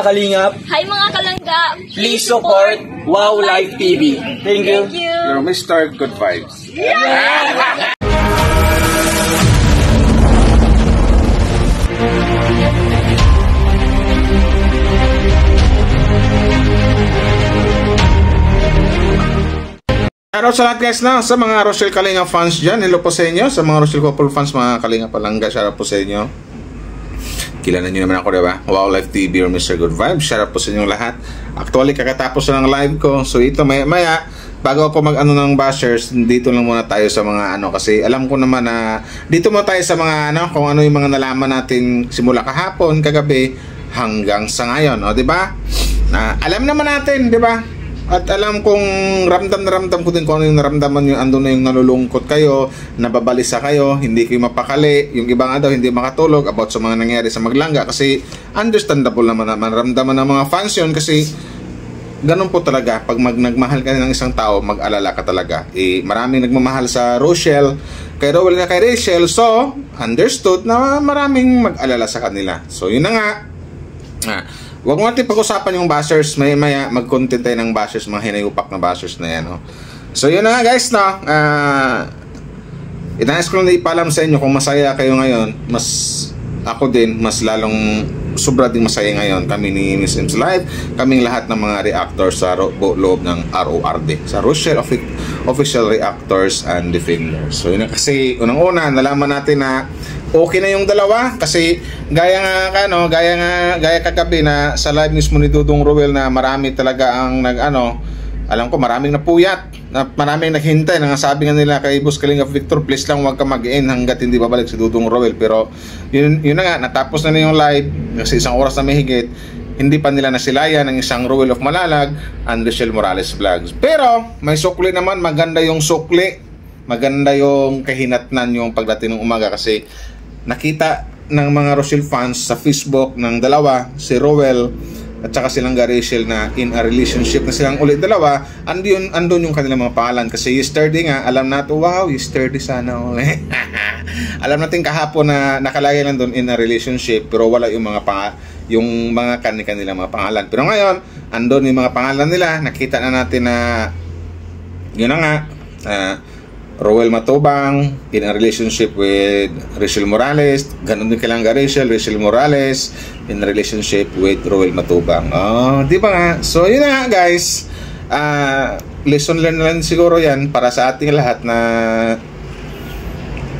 Kalingap. Hi mga kalangga! Please support Wow Life TV. Thank you. You're Mr. Good Vibes. Yeah! Araw sa lahat guys na, sa mga Rochelle Kalinga fans dyan, hello po sa inyo. Sa mga Rochelle Couple fans, mga Kalinga Palangga, shout out po sa inyo. Kilala nyo naman ako, diba? Wow Life TV or Mr. Good Vibes, shout out po sa inyo lahat. Actually, kakatapos na ng live ko. So ito, maya, bago ako mag-ano ng bashers, dito lang muna tayo sa mga ano. Kasi alam ko naman na, dito muna tayo sa mga ano, kung ano yung mga nalaman natin simula kahapon, kagabi, hanggang sa ngayon, o diba? Alam naman natin, diba? At alam kong ramdam ko din kung ano yung naramdaman nyo. Ando na yung nalulungkot kayo, nababalisa kayo, hindi kayo mapakali. Yung iba nga daw hindi makatulog about sa mga nangyari sa Maglangga. Kasi understandable naman ramdaman ng mga fans yun. Kasi ganun po talaga. Pag nagmahal ka ng isang tao, mag-alala ka talaga. Maraming nagmamahal sa Rochelle, kay Rowell na kay Rachel. So, understood na maraming mag-alala sa kanila. So, yun na nga. Huwag mo natin pag-usapan yung bashers. Maya mag-content tayo ng bashers, mga hinayupak na bashers na yan. No? So yun na nga guys, no? Inayos ko lang na ipalam sa inyo kung masaya kayo ngayon. Ako din, mas lalong sobra din masaya ngayon. Kami ni Miss M's Live, kaming lahat ng mga reactors sa loob ng RORD, sa Rochelle Official Reactors and Defenders. So yun na, kasi unang-una nalaman natin na okay na yung dalawa. Kasi gaya kagabi na sa live mismo ni Dudong Rowell na marami talaga ang alam ko maraming napuyat, na maraming naghintay. Sabi nga nila kay Boss Kalinga Victor, please lang huwag ka mag-in hanggat hindi babalik si Dudong Rowell. Pero yun na nga, natapos na yung live kasi isang oras na may higit. Hindi pa nila nasilayan ng isang Rowell of Malalag and Rochelle Morales Vlogs. Pero may sukli naman, maganda yung sukli, maganda yung kahinatnan yung pagdating ng umaga. Kasi nakita ng mga Rochelle fans sa Facebook ng dalawa, si Rowell at saka silang Rachel, na in a relationship na silang ulit dalawa. Andun yung kanilang mga pangalan. Kasi yesterday nga, alam natin, wow, yesterday sana. Alam natin kahapon na nakalagay lang doon in a relationship, pero wala yung mga kanilang mga pangalan. Pero ngayon, andun yung mga pangalan nila. Nakita na natin na yun na nga, Rowell Matubang in a relationship with Rachel Morales. Ganun din kailang Rachel Morales in a relationship with Rowell Matubang. Di ba nga? So yun na nga guys, lesson learned lang siguro yan para sa ating lahat, na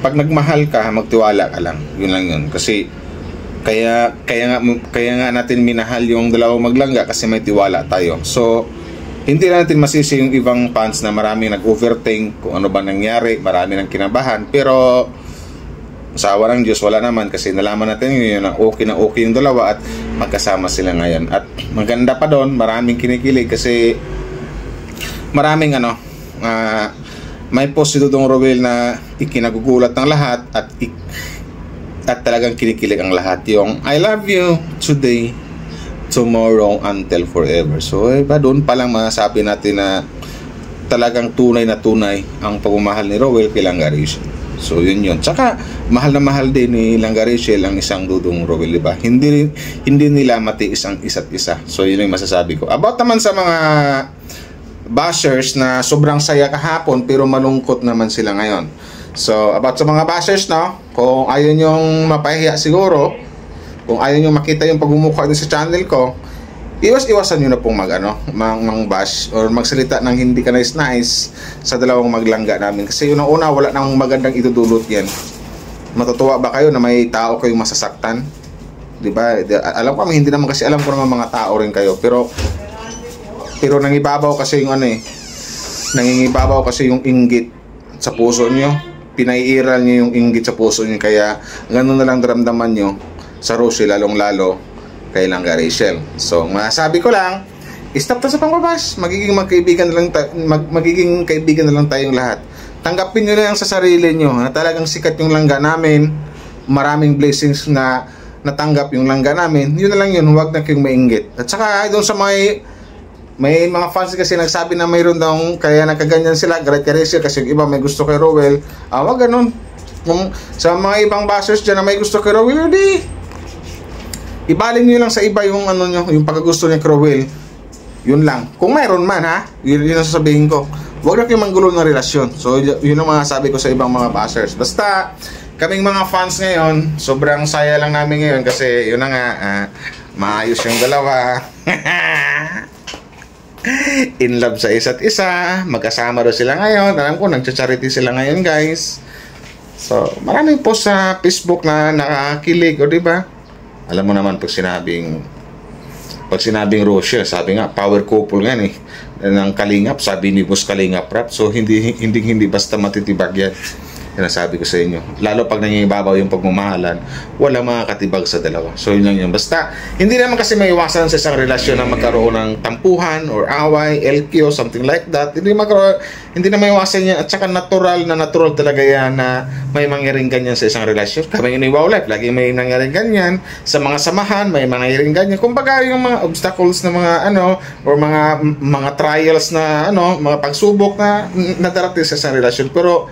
pag nagmahal ka, magtiwala ka lang. Yun lang yun. Kasi kaya nga natin minahal yung dalawang Maglangga, kasi may tiwala tayo. So hindi na natin masisi yung ibang fans na marami nag-overthink kung ano ba nangyari, marami nang kinabahan. Pero sa awa ng Diyos, wala naman, kasi nalaman natin yun na okay yung dalawa at magkasama sila ngayon. At maganda pa doon, maraming kinikilig kasi maraming may post si Dudong Rowell na ikinagugulat ng lahat at talagang kinikilig ang lahat. Yung I love you today, tomorrow, until forever. So doon pa lang masasabi natin na talagang tunay na tunay ang pagmamahal ni Rowell kay Langga Rachel. So yun. Tsaka mahal na mahal din ni Langga Rachel ang isang Dudong Rowell, diba? Hindi nila matiis ang isa't isa. So yun yung masasabi ko. About naman sa mga bashers na sobrang saya kahapon pero malungkot naman sila ngayon. So about sa mga bashers, no? Kung ayaw nyong mapahiya siguro, kung ayaw nyo makita yung pagmumukha din sa channel ko, iwas-iwasan nyo na pong mang-bash or magsalita ng hindi ka nice sa dalawang Maglangga namin. Kasi unang-una, wala nang magandang itudulot yan. Matutuwa ba kayo na may tao kayong masasaktan? Diba? Alam ko, hindi naman kasi alam ko naman mga tao rin kayo. Pero nangibabaw kasi yung nangingibabaw kasi yung inggit sa puso nyo. Pinaiiral nyo yung inggit sa puso nyo. Kaya ganun na lang daramdaman nyo sa Rochelle, lalong-lalo kay Langga Rachel. So, masasabi ko lang, stop to sa pangbabash. Magiging kaibigan na lang tayong lahat. Tanggapin nyo lang sa sarili nyo na talagang sikat yung Langga namin. Maraming blessings na natanggap yung Langga namin. Yun na lang yun, huwag na kayong mainggit. At saka, doon sa may mga fans kasi nagsabi na mayroon daw kaya nakaganyan sila, Great Rachel, kasi yung iba may gusto kay Rowell. Wag ganun. Kung sa mga ibang bashers dyan na may gusto kay Rowell, Ibaling nyo lang sa iba yung ano nyo, yung pagkagusto niya Crowell. Yun lang. Kung mayroon man ha, yun ang sasabihin ko. Huwag na kayong manggulo ng relasyon. So yun ang mga sabi ko sa ibang mga bashers. Basta kaming mga fans ngayon, sobrang saya lang namin ngayon kasi yun na nga, maayos yung dalawa. In love sa isa't isa, magkasama daw sila ngayon. Alam ko, nagcha-charity sila ngayon, guys. So, maraming post sa Facebook na nakakilig, o diba? Alam mo naman pag sinabing Rochelle, sabi nga, power couple nga ng Kalingap, sabi ni Boss Kalingap Rap. So, hindi basta matitibag yan. Yan sabi ko sa inyo. Lalo pag nangingibabaw yung pagmamahalan, wala makakatibag sa dalawa. So, yun lang yun. Basta, hindi naman kasi maiwasan sa isang relasyon na magkaroon ng tampuhan or away, LQ, something like that. Hindi na maiwasan yan. At saka natural talaga yan na may mangyaring ganyan sa isang relasyon. Kami in Wow Life, lagi may nangyaring ganyan. Sa mga samahan, may mangyaring ganyan. Kumbaga, yung mga obstacles na mga or mga trials na mga pagsubok na nadarating sa isang relasyon. Pero,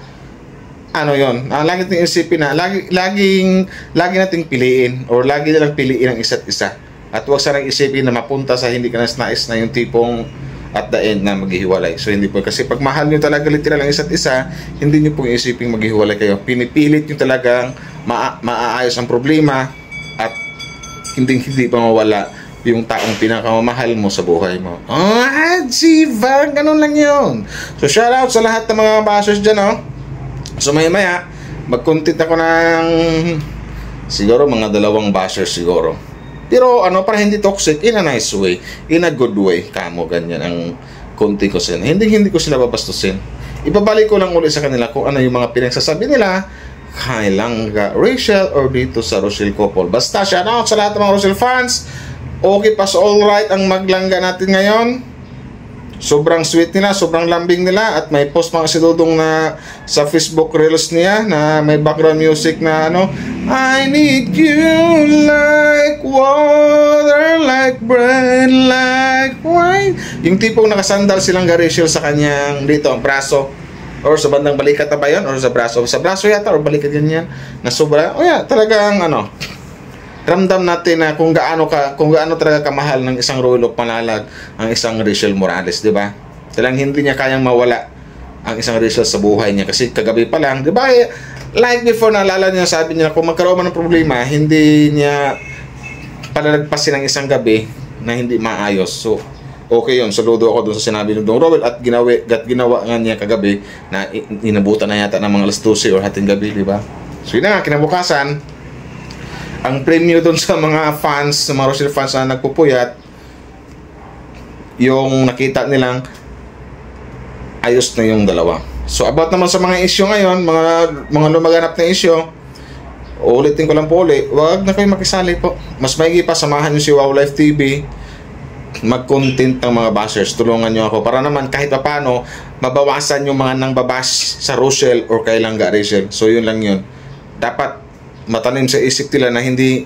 yon, lagi nating isipin na lagi nating piliin or lagi nilang piliin ang isa't isa at huwag sanang isipin na mapunta sa hindi ka nais na yung tipong at the end na maghihiwalay. So hindi po, kasi pag mahal nyo talaga literal ang isa't isa, hindi nyo pong isipin maghihiwalay kayo. Pinipilit nyo talagang maaayos ang problema at hindi pa mawala yung taong pinakamamahal mo sa buhay mo. Jiva, ganun lang yun. So shout out sa lahat ng mga bashers dyan, So maya mag-content ako ng siguro mga 2 bashers siguro. Pero para hindi toxic, in a nice way, in a good way, kamo ganyan ang content ko sila. Hindi ko sila babastusin. Ibabalik ko lang ulit sa kanila kung ano yung mga pinagsasabi nila kay Langga Rachel or dito sa Rochelle couple. Basta shout out sa lahat ng mga Rochelle fans. Okay pa, so alright ang maglangga natin ngayon. Sobrang sweet nila, sobrang lambing nila. At may post mga si Dudong na sa Facebook reels niya na may background music na I need you like water, like bread, like wine. Yung tipong nakasandal silang Rachel sa kanyang dito, ang braso. Or sa bandang balikat na ba yun? Or sa braso? Sa braso yata, or balikat yan. Na sobra, talagang ramdam natin na kung gaano talaga kamahal ng isang Rolo Panalag ang isang Rachel Morales, di ba? Talagang hindi niya kayang mawala ang isang Rachel sa buhay niya kasi kagabi pa lang, di ba? Like before, naalala niya, sabi niya kung magkaroon man ng problema, hindi niya palalagpasin ng isang gabi na hindi maayos. So, okay yun. Saludo ako dun sa sinabi ng Dong Robel at ginawa nga niya kagabi na inabutan na yata ng mga alas 12 or hating gabi, di ba? So, yun na nga, kinabukasan, ang premyo doon sa mga fans, sa mga Rochelle fans na nagpupuyat, yung nakita nilang ayos na yung dalawa. So about naman sa mga issue ngayon, mga lumaganap na issue, ulitin ko lang po ulit, wag na kayo makisali po. Mas maigi pa, samahan nyo si Wow Life TV, mag-content ng mga bashers, tulungan nyo ako para naman kahit pa paano mabawasan yung mga nang babash sa Rochelle or kay Langga Rachel. So yun lang yun. Dapat matanim sa isip nila na hindi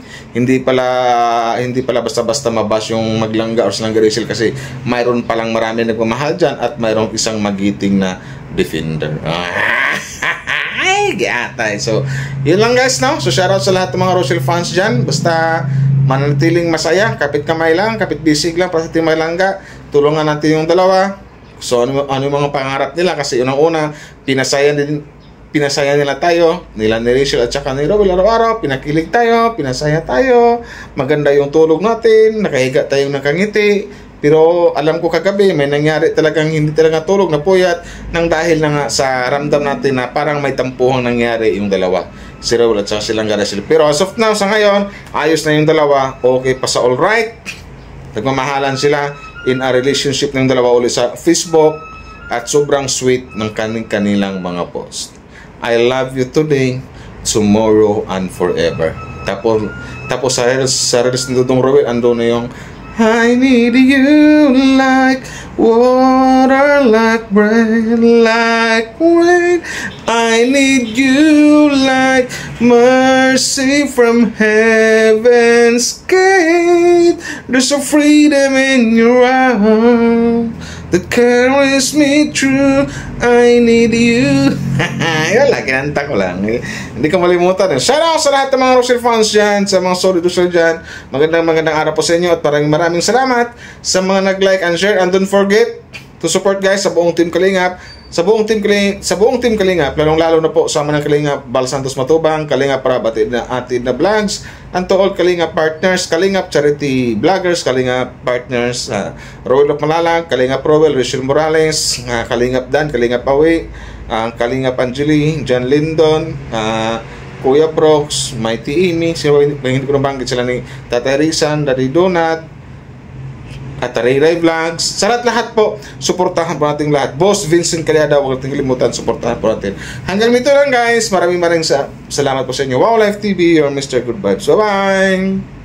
pala basta-basta mabash yung Maglangga or Langga Rachel kasi mayroon palang marami nagmamahal dyan at mayroong isang magiting na defender. Ay, gatay. So, yun lang guys, no? So, shoutout sa lahat ng mga Rochelle fans dyan. Basta manatiling masaya, kapit kamay lang, kapit bisig lang para sa Team Maglangga. Tulungan natin yung dalawa. So, ano yung mga pangarap nila? Kasi unang-una, pinasaya nila tayo, nila ni Rachel at saka ni Robel araw-araw, pinakilig tayo, pinasaya tayo, maganda yung tulog natin, nakahiga tayong nakangiti. Pero alam ko kagabi, may nangyari talagang hindi talaga tulog na puyat nang dahil na nga sa ramdam natin na parang may tampuhang nangyari yung dalawa, si Robel at saka si Langga Rachel. Pero as of now, sa ngayon, ayos na yung dalawa, okay pa sa alright. Nagmamahalan sila in a relationship ng dalawa ulit sa Facebook at sobrang sweet ng kanilang mga post. I love you today, tomorrow, and forever. Tapos sa reels ni Dudong Robel, ando na yung I need you like water, like bread, like wine. I need you like mercy from heaven's gate. There's a freedom in your arms. that carries me through. I need you. Yun lang, kinanta ko lang. Hindi ko malimutan. Shout out sa lahat ng mga Rochelle fans dyan, sa mga solid Rochelle dyan. Magandang araw po sa inyo at maraming salamat sa mga nag-like and share. And don't forget to support guys sa buong Team Kalingap. Sa buong Team Kalingap, lalong-lalo na po sa mga Kalingap Bal Santos Matubang, Kalingap Prab Atid na Vlogs, and to all Kalingap partners, Kalingap Charity Vloggers, Kalingap partners, Roel of Malalag, Kalingap Roel, Rachel Morales, Kalingap Dan, Kalingap Awi, Kalingap Angeli, John Lindon, Kuya Brooks, Mighty Amy, hindi ko nabanggit sila ni Tatay Rizan, Daddy Donut, at Ray Vlogs. Sa lahat po, suportahan po natin lahat. Boss Vincent Calyada, huwag natin kalimutan, suportahan po natin. Hanggang dito lang guys, maraming salamat po sa inyo. Wow Life TV, your Mr. Good Vibes. Bye-bye!